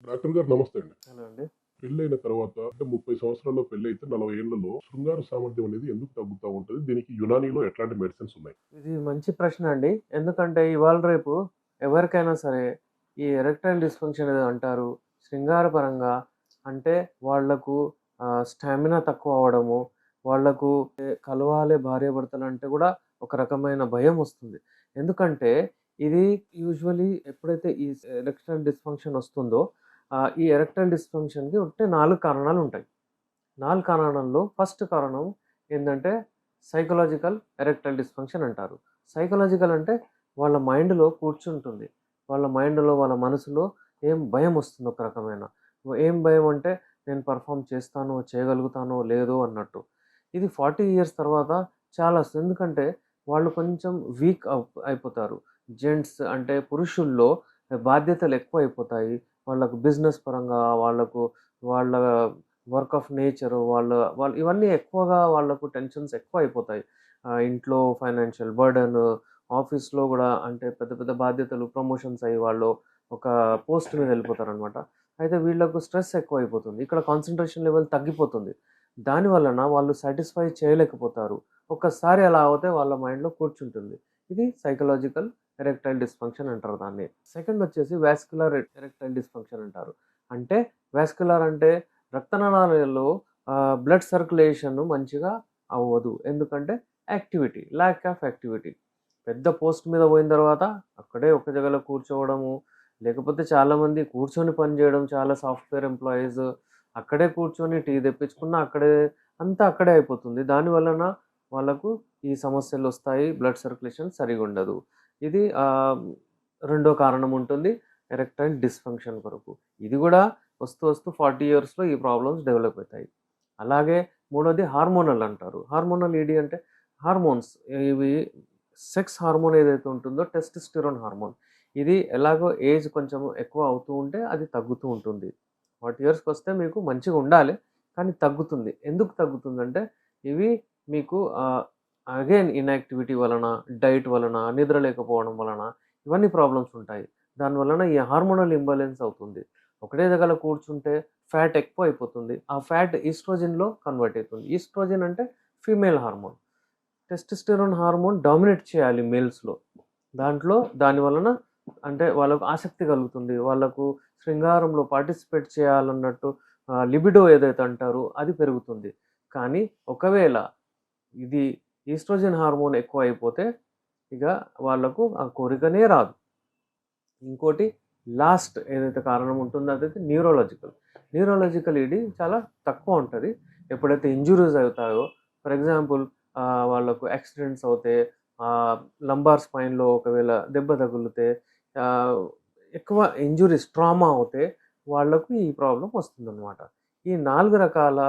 Doctor గారు నమస్తే అండి. హలో అండి. పెళ్లయిన తర్వాత అంటే 30 సంవత్సరాల్లో పెళ్లయితే 40 ఏళ్లలో శృంగార సామర్థ్యం అనేది ఎందుకు తగ్గుతా ఉంటది? దీనికి యునానీలో ఎట్లాంటి మెడిసిన్స్ ఉన్నాయి? ఇది మంచి ప్రశ్న అండి. ఎందుకంటే ఇవాళ రేపు ఎవరికైనా సరే ఈ ఎరెక్టైల్ డిస్‌ఫంక్షన్ ఏదో అంటారు. శృంగారపరంగా అంటే వాళ్ళకు స్టామినా తక్కువ అవ్వడము, వాళ్ళకు కలవాలే భార్యాభర్తలంటే కూడా ఒక రకమైన భయమొస్తుంది. ఎందుకంటే ఇది యూజువల్లీ ఎప్పుడైతే ఈ ఎరెక్టైల్ డిస్‌ఫంక్షన్ వస్తుందో ఈ ఎరెక్టైల్ డిస్‌ఫంక్షన్‌కి ఉంటే 4 కారణాలుంటాయి. 4 కారణాల్లో ఫస్ట్ కారణం ఏందంటే సైకలాజికల్ ఎరెక్టైల్ డిస్‌ఫంక్షన్ అంటారు. సైకలాజికల్ అంటే వాళ్ళ మైండ్‌లో కూర్చుంటుంది. వాళ్ళ మైండ్‌లో, వాళ్ళ మనసులో భయమొస్తుంది ఒక రకమైన. ఏం భయం అంటే నేను పెర్ఫార్మ్ చేస్తానో, చేయగలుగుతానో, లేదో అన్నట్టు. ఇది 40 ఇయర్స్ తర్వాత చాలా ఎందుకంటే వాళ్ళు కొంచెం వీక్ అయిపోతారు. జెంట్స్ అంటే పురుషుల్లో బాధ్యతలు ఎక్కువైపోతాయి. వాళ్ళకు బిజినెస్ పరంగా, వాళ్ళ వర్క్ ఆఫ్ నేచర్ వాళ్ళు ఇవన్నీ ఎక్కువగా వాళ్ళకు టెన్షన్స్ ఎక్కువైపోతాయి. ఇంట్లో ఫైనాన్షియల్ బర్డెన్, ఆఫీస్‌లో గూడా అంటే పెద్ద పెద్ద బాధ్యతలు, ప్రమోషన్స్ అయ్యి వాళ్ళు ఒక పోస్ట్ మీద వెళ్ళిపోతారనమాట. అయితే వీళ్ళకు స్ట్రెస్ ఎక్కువైపోతుంది. ఇక్కడ కాన్సంట్రేషన్ లెవెల్ తగ్గిపోతుంది. దాని వలన వాళ్ళు సాటిస్ఫై చేయలేకపోతారు. ఒక్కసారి అలా అవుతే వాళ్ళ మైండ్‌లో కూర్చుంటుంది. ఇది సైకలాజికల్ ఎరెక్టైల్ డిస్‌ఫంక్షన్ అంటారు దాన్ని. సెకండ్ వచ్చేసి వాస్కులర్ ఎరెక్టైల్ డిస్‌ఫంక్షన్ అంటారు. అంటే వాస్కులర్ అంటే రక్తనాళాలలో బ్లడ్ సర్క్యులేషన్ మంచిగా అవ్వదు. ఎందుకంటే ల్యాక్ ఆఫ్ యాక్టివిటీ. పెద్ద పోస్ట్ మీద పోయిన తర్వాత అక్కడే ఒక జగలో కూర్చోవడము, లేకపోతే చాలామంది కూర్చొని పని చేయడం చాలా సాఫ్ట్‌వేర్ ఎంప్లాయీస్ అక్కడే కూర్చొని టీ తెప్పించుకున్న అంతా అక్కడే అయిపోతుంది. దాని వలన వాళ్ళకు ఈ సమస్యలొస్తాయి. Blood circulation సరిగుండదు. ఇది రెండో కారణం ఉంటుంది ఎరెక్టైల్ డిస్‌ఫంక్షన్ కొరకు. ఇది గూడా వస్తూ వస్తూ 40 ఇయర్స్‌లో ఈ ప్రాబ్లమ్స్ డెవలప్ అయితాయి. అలాగే మూడోది హార్మోనల్ అంటారు. హార్మోనల్ ఈడీ అంటే హార్మోన్స్ ఇవి సెక్స్ హార్మోన్ ఏదైతే ఉంటుందో టెస్టోస్టెరాన్ హార్మోన్. ఇది ఎలాగో ఏజ్ కొంచెం ఎక్కువ అవుతూ ఉంటే అది తగ్గుతూ ఉంటుంది. 40 ఇయర్స్‌కొస్తే మీకు మంచిగుండాలి. కానీ తగ్గుతుంది. ఎందుకు తగ్గుతుందంటే ఇవి మీకు అగైన్ ఇన్‌యాక్టివిటీ వలన, డైట్ వలన, నిద్ర లేకపోవడం వలన ఇవన్నీ ప్రాబ్లమ్స్ ఉంటాయి. దాని వలన ఈ హార్మోనల్ ఇంబాలెన్స్ అవుతుంది. ఒకటే దగ్గర కూర్చుంటే ఫ్యాట్ ఎక్కువైపోతుంది. ఆ ఫ్యాట్ ఈస్ట్రోజన్‌లో కన్వర్ట్ అయితుంది. ఈస్ట్రోజన్ అంటే female hormone. Testosterone hormone dominate చేయాలి మేల్స్‌లో. దాని వలన అంటే వాళ్ళకు ఆసక్తి కలుగుతుంది. వాళ్ళకు శృంగారంలో పార్టిసిపేట్ చేయాలన్నట్టు లిబిడో ఏదైతే అంటారో అది పెరుగుతుంది. కానీ ఒకవేళ ఇది ఈస్ట్రోజన్ హార్మోన్ ఎక్కువైపోతే ఇక వాళ్ళకు ఆ కోరికనే రాదు. ఇంకోటి లాస్ట్ ఏదైతే కారణం ఉంటుందో అదైతే న్యూరోలాజికల్. న్యూరోలాజికల్ ఇది చాలా తక్కువ ఉంటది. ఎప్పుడైతే ఇంజ్యూరీస్ అవుతాయో ఫర్ ఎగ్జాంపుల్ వాళ్ళకు యాక్సిడెంట్స్ అవుతే లంబార్ స్పైన్‌లో ఒకవేళ దెబ్బ తగిలితే ఆహ్, ఎక్కువ ఇంజ్యూరీస్ ట్రామా అవుతే వాళ్ళకు ఈ ప్రాబ్లమ్ వస్తుందనమాట. ఈ 4 రకాల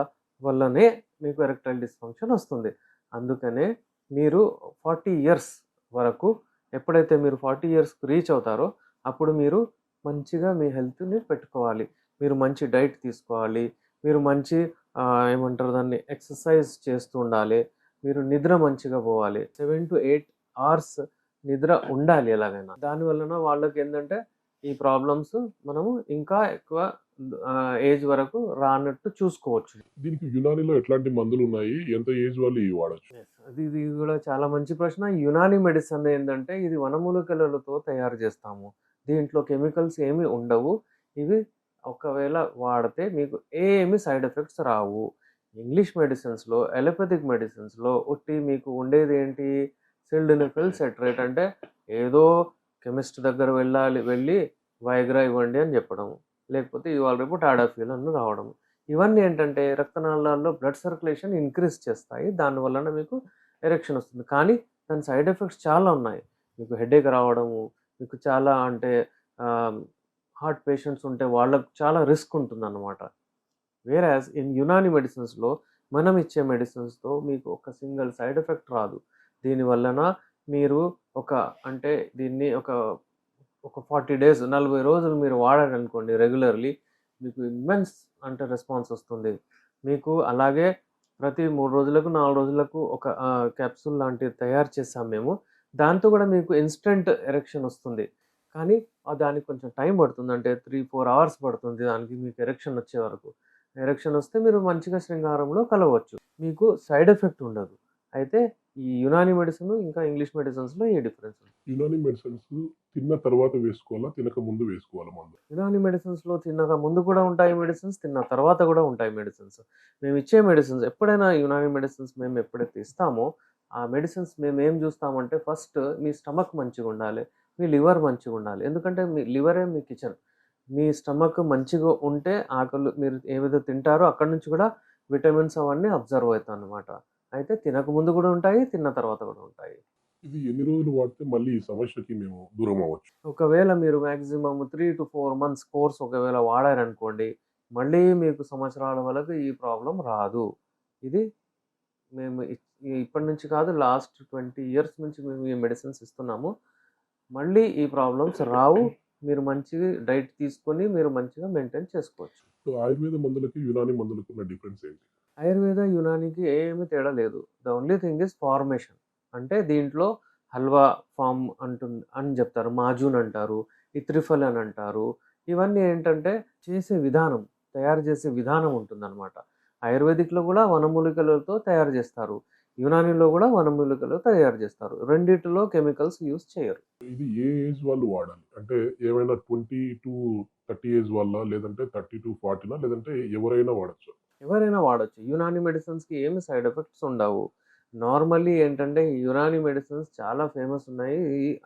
వల్లనే మీకు ఎరెక్టైల్ డిస్‌ఫంక్షన్ వస్తుంది. అందుకనే మీరు 40 ఇయర్స్ వరకు ఎప్పుడైతే మీరు 40 ఇయర్స్‌కి రీచ్ అవుతారో అప్పుడు మీరు మంచిగా మీ హెల్త్‌ని పెట్టుకోవాలి. మీరు మంచి డైట్ తీసుకోవాలి. మీరు మంచి ఏమంటారు దాన్ని ఎక్సర్సైజ్ చేస్తూ ఉండాలి. మీరు నిద్ర మంచిగా పోవాలి. 7-8 అవర్స్ నిద్ర ఉండాలి ఎలాగైనా. దాని వలన వాళ్ళకేందంటే ఈ ప్రాబ్లమ్స్ మనము ఇంకా ఎక్కువ ఏజ్ వరకు రానట్టు చూసుకోవచ్చు. దీనికి యునానీలో ఎట్లాంటి మందులున్నాయి? ఎంత ఏజ్ వాళ్ళు ఇవి వాడొచ్చు? యెస్. ఇది గూడా చాలా మంచి ప్రశ్న. యునాని మెడిసిన్ ఏందంటే, ఇది వనమూలికలతో తయారు జేస్తాము. దీంట్లో కెమికల్స్ ఏమి ఉండవు. ఇవి ఒకవేళ వాడితే మీకు ఏమి సైడ్ ఎఫెక్ట్స్ రావు. ఇంగ్లీష్ మెడిసిన్స్‌లో, అలోపతిక్ మెడిసిన్స్‌లో మీకు ఉండేదేంటి? సిల్డెనఫిల్ సిట్రేట్ అంటే ఏదో కెమిస్ట్ దగ్గర వెళ్ళి వైగ్రా ఇవ్వండి అని జెప్పడం. లేకపోతే ఇవాళ రేపు టాడాఫిల్ అని రావడం. ఇవన్నీ ఏంటంటే రక్తనాళాల్లో బ్లడ్ సర్క్యులేషన్ ఇంక్రీజ్ చేస్తాయి. దాని వలన మీకు ఎరెక్షన్ వస్తుంది. కానీ దాని సైడ్ ఎఫెక్ట్స్ చాలా ఉన్నాయి. మీకు హెడేక్ రావడము, మీకు చాలా అంటే ఆహ్, హార్ట్ పేషెంట్స్ ఉంటే వాళ్ళకి చాలా రిస్క్ ఉంటుందన్నమాట. వేరాజ్ ఇన్ యునాని మెడిసిన్స్‌లో మనం ఇచ్చే మెడిసిన్స్‌తో మీకు ఒక సింగిల్ సైడ్ ఎఫెక్ట్ రాదు. దీని వలన మీరు ఒక అంటే దీన్ని ఒక 40 డేస్ 40 రోజులు మీరు వాడారనుకోండి రెగ్యులర్‌లీ మీకు ఇమ్మెన్స్ అంటే రెస్పాన్స్ వస్తుంది. మీకు అలాగే ప్రతి 3 రోజులకు, 4 రోజులకు ఒక క్యాప్సూల్ లాంటిది తయారు చేసాం మేము. దాంతో గూడా మీకు ఇన్‌స్టంట్ ఎరెక్షన్ వస్తుంది. కానీ దానికి కొంచెం టైం పడుతుంది. అంటే 3, 4 అవర్స్ పడుతుంది దానికి మీకు ఎరెక్షన్ వచ్చే వరకు. ఎరెక్షన్ వస్తే మీరు మంచిగా శృంగారంలో కలవచ్చు. మీకు సైడ్ ఎఫెక్ట్ ఉండదు. అయితే ఈ యునాని మెడిసిన్ ఇంకా ఇంగ్లీష్ మెడిసిన్స్‌లో ఈ డిఫరెన్స్ ఉంది. యునాని మెడిసిన్స్ తిన్న తర్వాత వేసుకోవాలా? తినక ముందు వేసుకోవాలా మందు? యునాని మెడిసిన్స్‌లో తినక ముందు కూడా ఉంటాయి మెడిసిన్స్. తిన్న తర్వాత కూడా ఉంటాయి మెడిసిన్స్. మేమిచ్చే మెడిసిన్స్ ఎప్పుడైనా యునాని మెడిసిన్స్ మేము ఎప్పుడైతే ఇస్తామో, ఆ మెడిసిన్స్ మేమేం జూస్తామంటే ఫస్ట్ మీ స్టమక్ మంచిగుండాలి. మీ లివర్ మంచిగుండాలి. ఎందుకంటే మీ లివరే మీ కిచెన్. మీ స్టమక్ మంచిగా ఉంటే ఆకలి మీరు ఏవైతే తింటారో అక్కడి నుంచి కూడా విటమిన్స్ అవన్నీ అబ్జర్వ్ అవుతాయన్నమాట. అయితే తినక ముందు గూడా ఉంటాయి. తిన్న తర్వాత గూడా ఉంటాయి. ఇది ఎన్ని రోజులు వాడితే మళ్ళీ ఈ సమస్యకి మేము దూరం అవ్వచ్చు? ఒకవేళ మీరు మాక్సిమం 3-4 మంత్స్ కోర్స్ ఒకవేళ వాడారనుకోండి, మళ్ళీ మీకు సంవత్సరాల వరకు ఈ ప్రాబ్లమ్ రాదు. ఇది మేము ఇప్పటి నుంచి కాదు లాస్ట్ 20 ఇయర్స్ నుంచి మేము ఈ మెడిసిన్స్ ఇస్తున్నాము. మళ్ళీ ఈ ప్రాబ్లమ్స్ రావు. మీరు మంచి డైట్ తీసుకొని మీరు మంచిగా మెయింటైన్ చేసుకోవచ్చు. సో ఆయుర్వేద మందులకి, యునాని మందులకి ఉన్న డిఫరెన్స్ ఏంటి? ఆయుర్వేద, యునానికి ఏమి తేడా లేదు. The only thing is formation. అంటే దీంట్లో హల్వా ఫార్మ్ అని చెప్తారు. మాజూన్ అంటారు. ఇత్రిఫల్ అని అంటారు. ఇవన్నీ ఏంటంటే చేసే విధానం, తయారు చేసే విధానం ఉంటుందన్నమాట. ఆయుర్వేదిక్‌లో కూడా వనమూలికలతో తయారు చేస్తారు. యునానీలో కూడా వనమూలికలు తయారు చేస్తారు. రెండిటిలో కెమికల్స్ యూజ్ చేయరు. ఇది ఏ ఏజ్ వాళ్ళు వాడాలి? అంటే ఏమైనా 20-30 ఏజ్ వాళ్ళా? లేదంటే 30-40నా? లేదంటే ఎవరైనా వాడొచ్చా? ఎవరైనా వాడొచ్చు. యునాని మెడిసిన్స్‌కి ఏమి సైడ్ ఎఫెక్ట్స్ ఉండవు. నార్మల్లీ ఏంటంటే ఈ యునాని మెడిసిన్స్ చాలా ఫేమస్ ఉన్నాయి.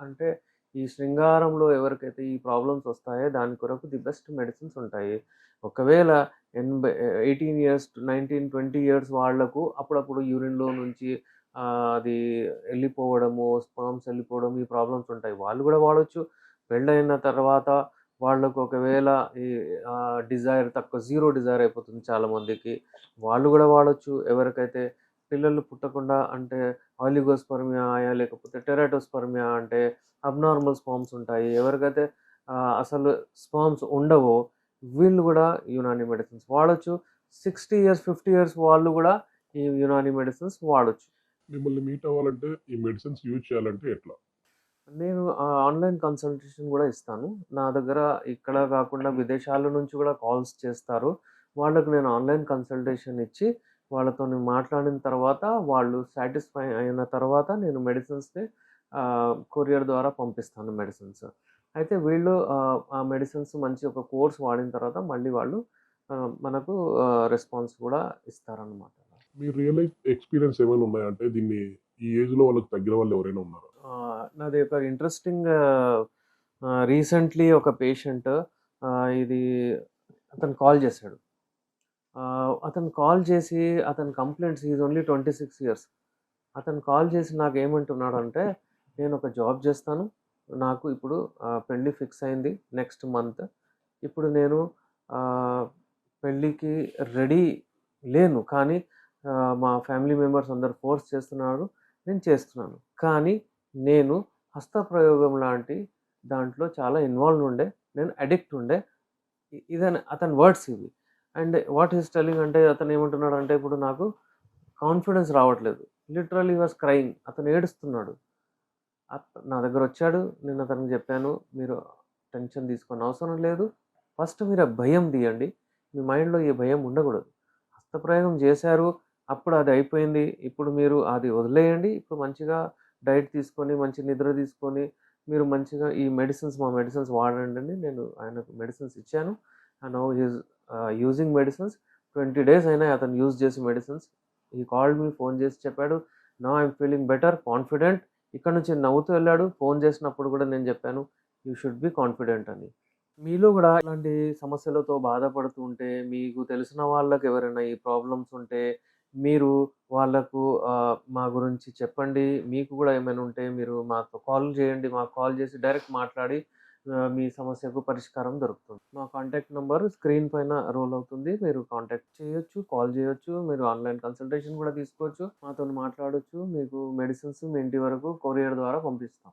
అంటే ఈ శృంగారంలో ఎవరికైతే ఈ ప్రాబ్లమ్స్ వస్తాయో దాని కొరకు ది బెస్ట్ మెడిసిన్స్ ఉంటాయి. ఒకవేళ 18 ఇయర్స్, 19, 20 ఇయర్స్ వాళ్ళకు అప్పుడప్పుడు యూరిన్‌లో నుంచి అది ఎళ్ళిపోవడము, స్పెర్మ్స్ ఎళ్ళిపోవడం ఈ ప్రాబ్లమ్స్ ఉంటాయి. వాళ్ళు గూడా వాడొచ్చు. పెళ్ళైన తర్వాత వాళ్ళకు ఒకవేళ ఈ డిజైర్ తక్కువ జీరో డిజైర్ అయిపోతుంది చాలామందికి. వాళ్ళు గూడా వాడొచ్చు. ఎవరికైతే పిల్లలు పుట్టకుండా అంటే ఆలిగోస్పెర్మియా లేకపోతే టెరాటోస్పెర్మియా అంటే అబ్నార్మల్ స్పెర్మ్స్ ఉంటాయి. ఎవరికైతే అసలు స్పెర్మ్స్ ఉండవో వీళ్ళు గూడా యునాని మెడిసిన్స్ వాడొచ్చు. 60 ఇయర్స్, 50 ఇయర్స్ వాళ్ళు గూడా ఈ యునాని మెడిసిన్స్ వాడొచ్చు. మిమ్మల్ని మీట్ అవ్వాలంటే ఈ మెడిసిన్స్ యూజ్ చేయాలంటే ఎట్లా? నేను ఆన్‌లైన్ కన్సల్టేషన్ గూడా ఇస్తాను. నా దగ్గర ఇక్కడ గాకుండా విదేశాల నుంచి గూడా కాల్స్ చేస్తారు. వాళ్ళకి నేను ఆన్‌లైన్ కన్సల్టేషన్ ఇచ్చి, వాళ్ళతోని మాట్లాడిన తర్వాత, వాళ్ళు సాటిస్ఫై అయిన తర్వాత నేను మెడిసిన్స్‌ని కొరియర్ ద్వారా పంపిస్తాను మెడిసిన్స్. అయితే వీళ్ళు ఆ మెడిసిన్స్ మంచి ఒక కోర్స్ వాడిన తర్వాత మళ్ళీ వాళ్ళు మనకు రెస్పాన్స్ గూడా ఇస్తారనమాట. మీ రియల్ లైఫ్ ఎక్స్‌పీరియన్స్ ఏమైనా ఉన్నాయా? అంటే దీన్ని ఈ ఏజ్‌లో వాళ్ళకి తగ్గిన వాళ్ళు ఎవరైనా ఉన్నారా? నాది ఒక ఇంట్రెస్టింగ్ రీసెంట్‌లీ ఒక పేషెంట్ ఇది అతను కాల్ చేశాడు. అతను కాల్ చేసి అతని కంప్లెయింట్స్ ఈజ్ ఓన్లీ 26 ఇయర్స్. అతను కాల్ చేసి నాకేమంటున్నాడంటే, "నేను ఒక జాబ్ చేస్తాను. నాకు ఇప్పుడు పెళ్లి ఫిక్స్ అయింది నెక్స్ట్ మంత్. ఇప్పుడు నేను ఆహ్, పెళ్ళికి రెడీ లేను. కానీ మా ఫ్యామిలీ మెంబర్స్ అందరూ ఫోర్స్ చేస్తున్నారు. నేను చేస్తున్నాను. కానీ నేను హస్తప్రయోగం లాంటి దాంట్లో చాలా ఇన్వాల్వ్డ్ ఉండే. నేను అడిక్ట్ ఉండే." ఇదని అతని వర్డ్స్ ఇవి. And what he is telling అంటే అతను ఏమంటున్నాడంటే, ఇప్పుడు నాకు కాన్ఫిడెన్స్ రావట్లేదు. Literally he was crying. అతను ఏడుస్తున్నాడు. నా దగ్గరొచ్చాడు. నేను అతనికి చెప్పాను, "మీరు టెన్షన్ తీసుకోనవసరం లేదు. ఫస్ట్ మీరు ఆ భయం తీయండి. మీ మైండ్‌లో ఈ భయం ఉండకూడదు. హస్తప్రయోగం చేశారు. అప్పుడు అది అయిపోయింది. ఇప్పుడు మీరు అది వదిలేయండి. ఇప్పుడు మంచిగా డైట్ తీసుకొని, మంచి నిద్ర తీసుకొని, మీరు మంచిగా ఈ మెడిసిన్స్ మా మెడిసిన్స్ వాడండి" అని నేను ఆయనకు మెడిసిన్స్ ఇచ్చాను. And now he is using medicines. 20 days అయినాయి అతను యూజ్ చేసి మెడిసిన్స్. హి కాల్డ్ మీ ఫోన్ చేసి చెప్పాడు, "now I am feeling better, confident." ఇక్కడి నుంచి నవ్వుతూ వెళ్ళాడు. ఫోన్ చేసినప్పుడు కూడా నేను చెప్పాను, "యూ షుడ్ బి కాన్ఫిడెంట్" అని. మీలో గూడా ఇలాంటి సమస్యలతో బాధపడుతూ ఉంటే, మీకు తెలిసిన వాళ్ళకి ఎవరైనా ఈ ప్రాబ్లమ్స్ ఉంటే, మీరు వాళ్ళకు మా గురించి చెప్పండి. మీకు గూడా ఏమైనా ఉంటే మీరు మాతో కాల్ చేయండి. మాకు కాల్ చేసి డైరెక్ట్ మాట్లాడి మీ సమస్యకు పరిష్కారం దొరుకుతుంది. మా కాంటాక్ట్ నంబర్ స్క్రీన్ పైన రోల్ అవుతుంది. మీరు కాంటాక్ట్ చేయొచ్చు, కాల్ చేయొచ్చు. మీరు ఆన్‌లైన్ కన్సల్టేషన్ గూడా తీసుకోవచ్చు. మాతోని మాట్లాడొచ్చు. మీకు మెడిసిన్స్ మీ ఇంటి వరకు కొరియర్ ద్వారా పంపిస్తాం.